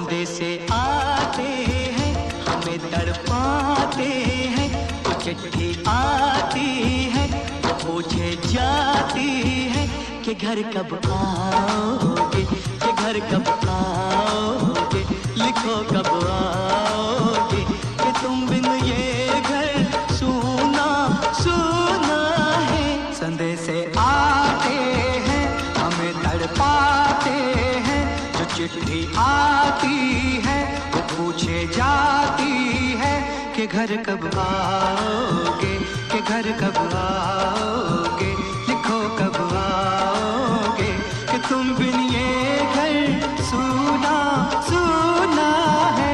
संदेशे आते हैं, हमें तड़पाते हैं। तो चिट्ठी आती है, तो पूछे जाती है कि घर कब आओगे, कि घर कब आओगे, लिखो कब आओगे, कि तुम बिन ये घर सूना सूना है। संदेशे आते हैं, हमें तड़पाते हैं। जो चिट्ठी आती है, वो पूछे जाती है कि घर कब आओगे, कि घर कब आओगे, लिखो कब आओगे, कि तुम बिन ये घर सूना सूना है।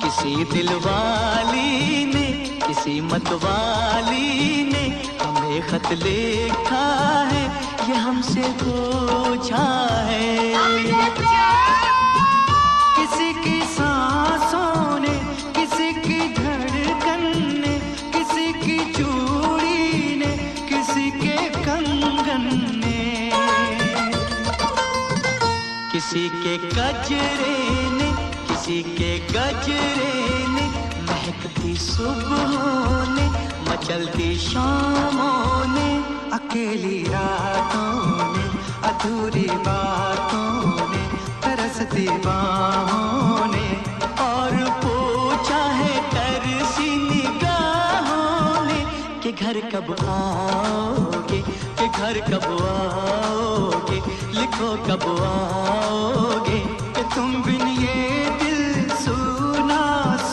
किसी दिलवाली ने, किसी मतवाली ने हमें खत लिखा है, ये हमसे पूछा है। किसी की सांसों ने, किसी की धड़कन ने, किसी की चूड़ी ने, किसी के कंगन ने, किसी के गजरे ने, किसी के गजरे ने, महकती सुबहों ने, मचलती शामों ने, अकेली रातों ने, अधूरी बातों ने, तरसती बाहों ने, और पूछा है तरसी निगाहों ने कि घर कब आओगे, कि घर कब आओगे, लिखो कब आओगे, कि तुम बिन ये दिल सूना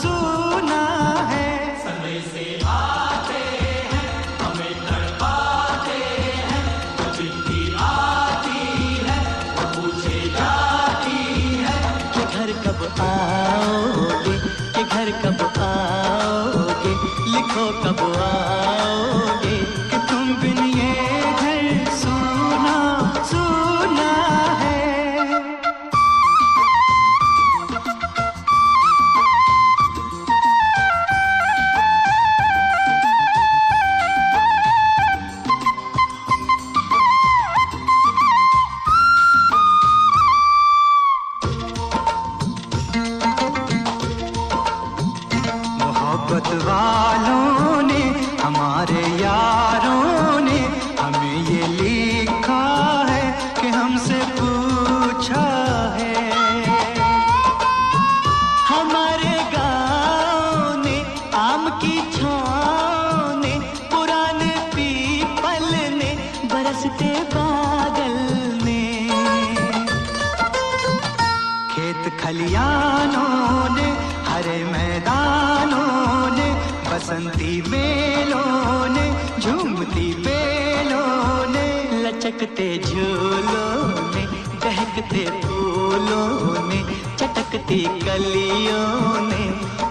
सूना है। संदेशे आते हैं, हमें तड़पाते हैं। जो चिट्ठी आती है, वो पूछे जाती है कि घर कब आओगे, कि घर कब आओगे, लिखो कब आओगे, कि तुम बिन ये घर सूना सूना है। मोहब्बत वालों ने, हमारे यारों ने हमें ये लिखा है कि हमसे पूछा है। हमारे गाँव ने, आम की छाँव ने, पुराने पीपल ने, बरसते बादल ने, खेत खलियानों ने, हरे मैदानों ने, बसंती मेलों ने, झूमती बेलों ने, लचकते झूलों ने, दहकते फूलों ने, चटकती कलियों ने,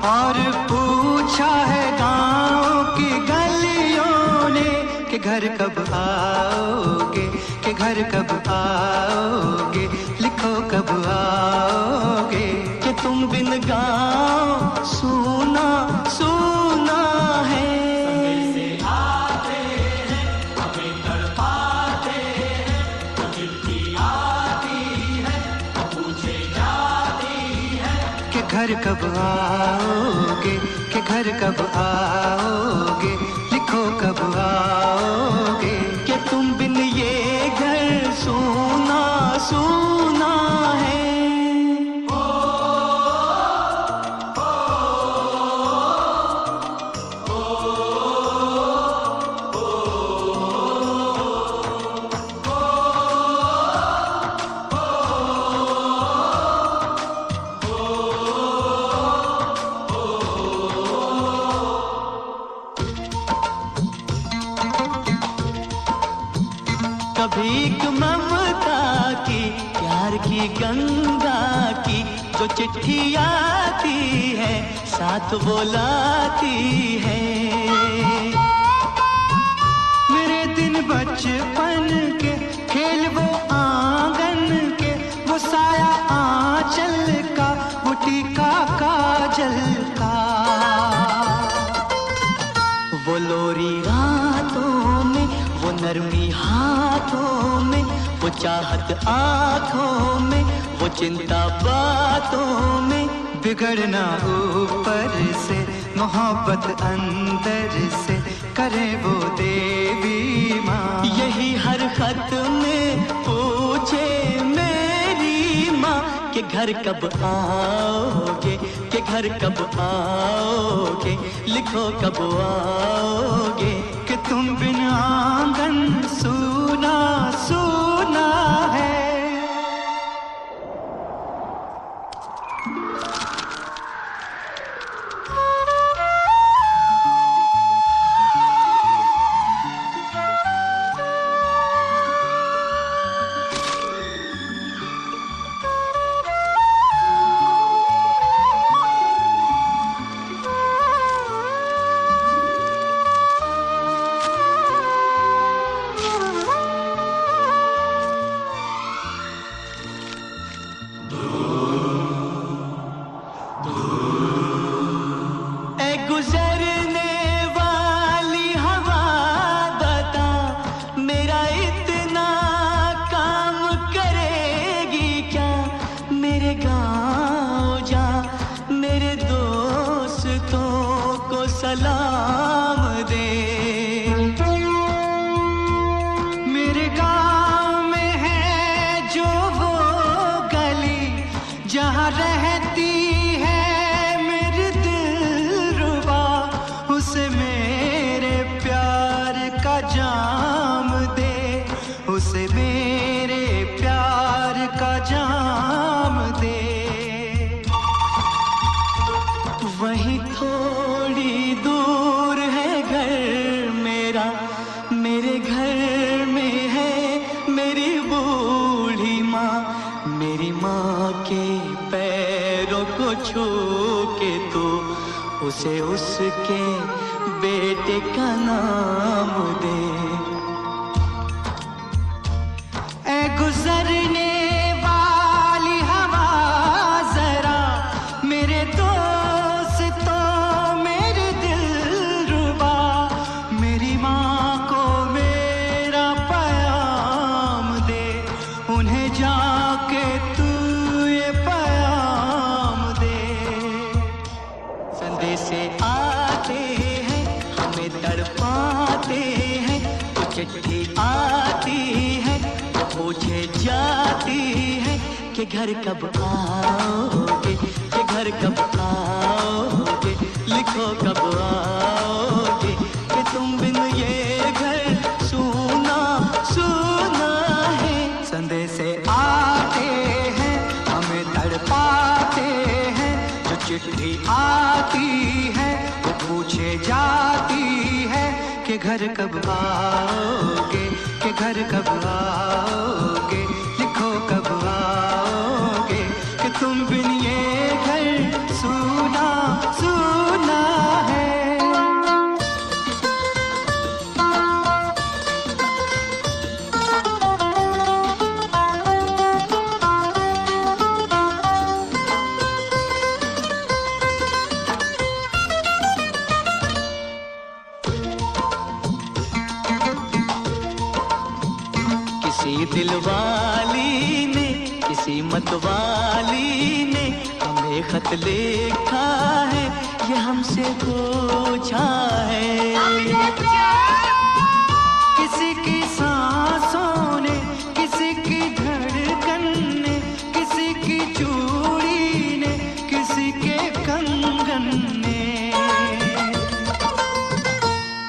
और पूछा है गाँव की गलियों ने कि घर कब आओगे, कि घर कब आओगे, लिखो कब आओगे, कि तुम बिन गाँव सूना सूना है। संदेशे आते हैं, हमें तड़पाते हैं। तो चिट्ठी आती है, तो पूछे जाती है कि घर कब आओगे, कि घर कब आओगे, लिखो कब आओगे, कि तुम बिन ये घर सूना सूना है। कभी एक ममता की, प्यार की गंगा की, जो चिट्ठी आती है, साथ वो लाती है। मेरे दिन बचपन के खेल वो आंगन के, वो साया आंचल का, वो टीका काजल का, वो लोरी रातों में, वो नरमी हाथों में, वो चाहत आंखों में, वो चिंता बातों में, बिगड़ना ऊपर से, मोहब्बत अंदर से, करे वो देवी माँ। यही हर खत में पूछे मेरी माँ कि घर कब आओगे, कि घर कब आओगे, लिखो कब आओगे, कि तुम बिन आंगन सूना सूना है। सलाम दे, मेरे गाँव में है जो वो गली, जहाँ रहती है मेरी दिलरुबा, उसे मेरे प्यार का जाम दे, उसे मेरे प्यार का जाम दे। वहीं थोड़ी दूर है घर मेरा, मेरे घर में है मेरी बूढ़ी माँ, मेरी माँ के पैरों को छू के तो उसे उसके बेटे का नाम दे। ऐ गुजरने वाली हवा जरा मेरे जाके तू ये पैगाम दे। संदेशे आते हैं हमें तड़पाते हैं, तो चिट्ठी आती है तो पूछे जाती है कि घर कब आओगे, कि घर कब आओगे, लिखो कब आओगे, कि तुम बिन ये घर सूना सूना है। संदेशे आते हैं हमें तड़पाते हैं, जो चिट्ठी आती है वो पूछे जाती है कि घर कब आओगे, कि घर कब आओगे, लिखो कब आओगे, कि तुम बिन ये घर सूना सूना है। किसी दिलवाली ने, किसी मतवाली ने हमें खत लिखा है, ये हमसे पूछा है। किसी की सांसों ने, किसी की धड़कन ने, किसी की चूड़ी ने, किसी के कंगन ने,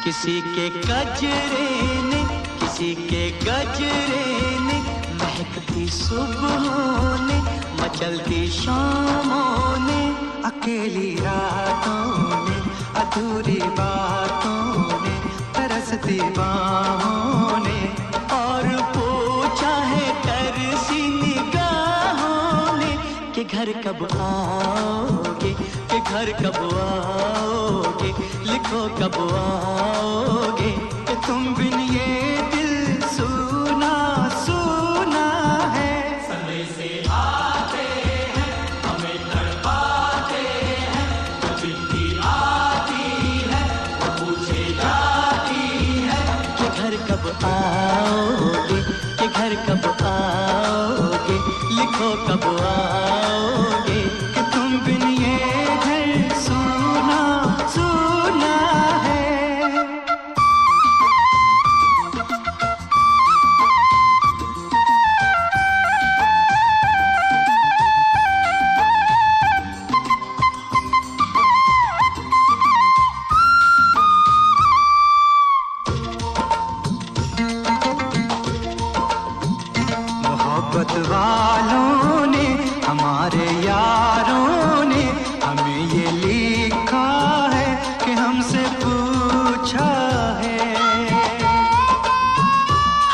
किसी के गजरे ने, किसी के गजरे ने, महकती सुबहों ने, मचलती शामों ने, अकेली रातों ने, अधूरी बातों ने, तरसती बाहों ने, और पूछा है तरसी निगाहों ने कि घर कब आओगे, कि घर कब आओगे, लिखो कब आओगे, कि तुम बिन ये दिल सूना सूना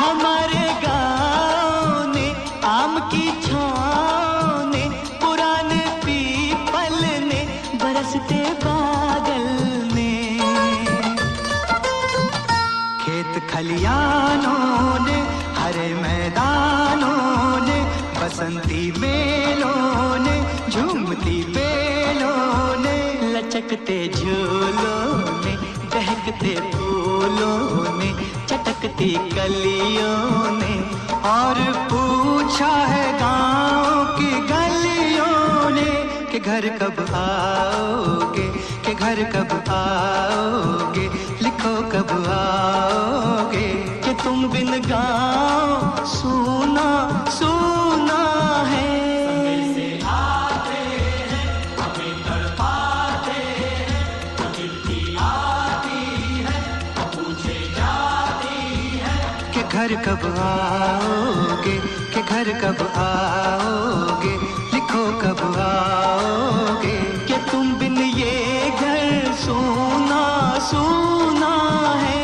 हमारे गाँव ने, आम की छाँव ने, पुराने पीपल ने, बरसते बादल ने, खेत खलियानों ने, हरे मैदानों ने, बसंती मेलों ने, झूमती बेलों ने, लचकते झूलों ने, बहकते फूलों ने, चटकती कलियों ने, और पूछा है गाँव की गलियों ने कि घर कब आओगे, कि घर कब आओगे, लिखो कब आओगे, कि तुम बिन गाँव सूना सूना है। घर कब आओगे, कि घर कब आओगे, लिखो कब आओगे, कि तुम बिन ये घर सूना सूना है।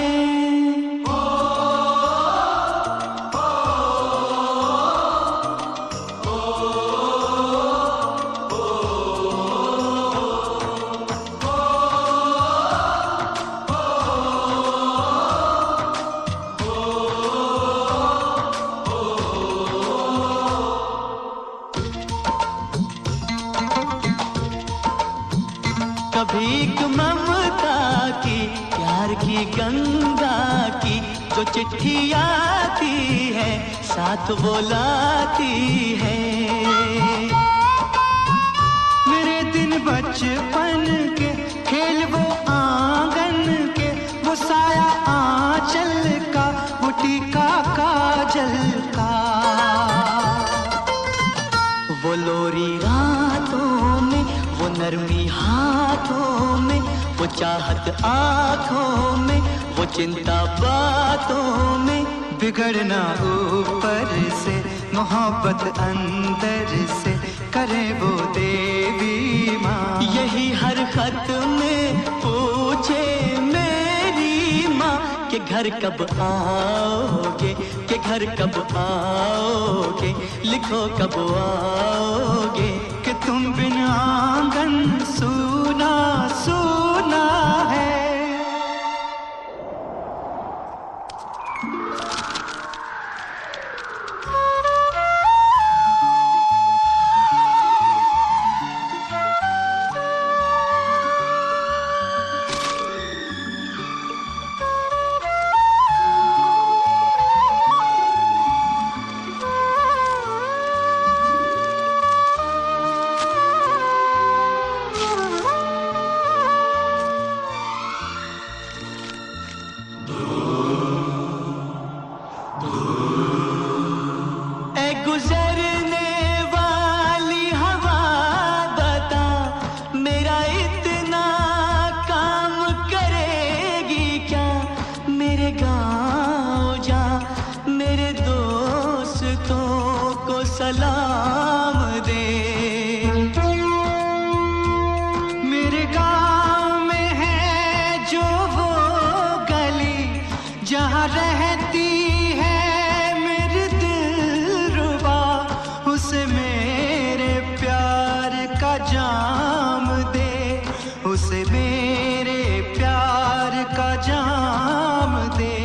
भीख ममता की, प्यार की गंगा की, जो चिट्ठी आती है साथ वो लाती है। मेरे दिन बचपन के, खेल वो आंगन के, वो साया आंचल का, वो टीका काजल का, वो लोरी रातों में, वो नरमी हाथों में, वो चाहत आँखों में, वो चिंता बातों में, बिगड़ना ऊपर से, मोहब्बत अंदर से, करे वो देवी माँ। यही हर खत में पूछे मेरी माँ कि घर कब आओगे, कि घर कब आओगे, लिखो कब आओगे, कि तुम बिन आंगन सूना सूना है। गुजरने वाली हवा बता, मेरा इतना काम करेगी क्या, मेरे गाँव जा, मेरे दोस्तों को सलाम दे। मेरे गाँव में है जो वो गली, जहाँ रहती जाम दे, उसे मेरे प्यार का जाम दे।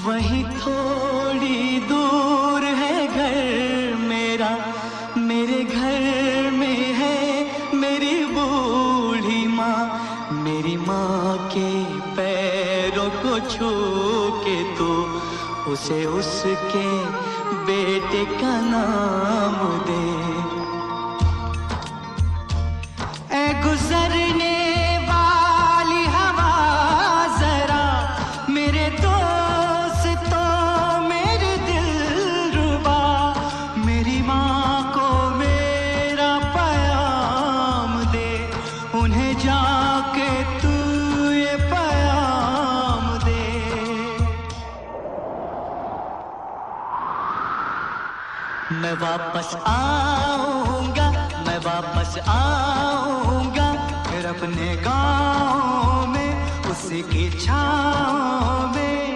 वहीं थोड़ी दूर है घर मेरा, मेरे घर में है मेरी बूढ़ी माँ, मेरी माँ के पैरों को छू के तो उसे उसके बेटे का नाम दे। ऐ गुजरने वाली हवा जरा, मेरे दोस्तों मेरे दिलरुबा, मेरी माँ को मेरा पैगाम दे, उन्हें जाके तू ये पैगाम दे। मैं वापस आऊंगा, मैं वापस आऊंगा, फिर अपने गाँव में उसी की छाँव में।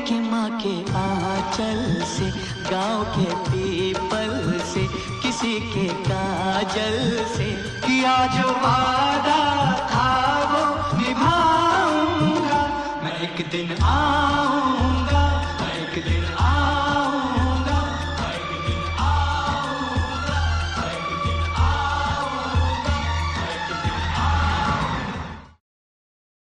आंचल से, गांव के पीपल से, किसी के काजल से, किया जो वादा था वो निभाऊंगा मैं एक दिन।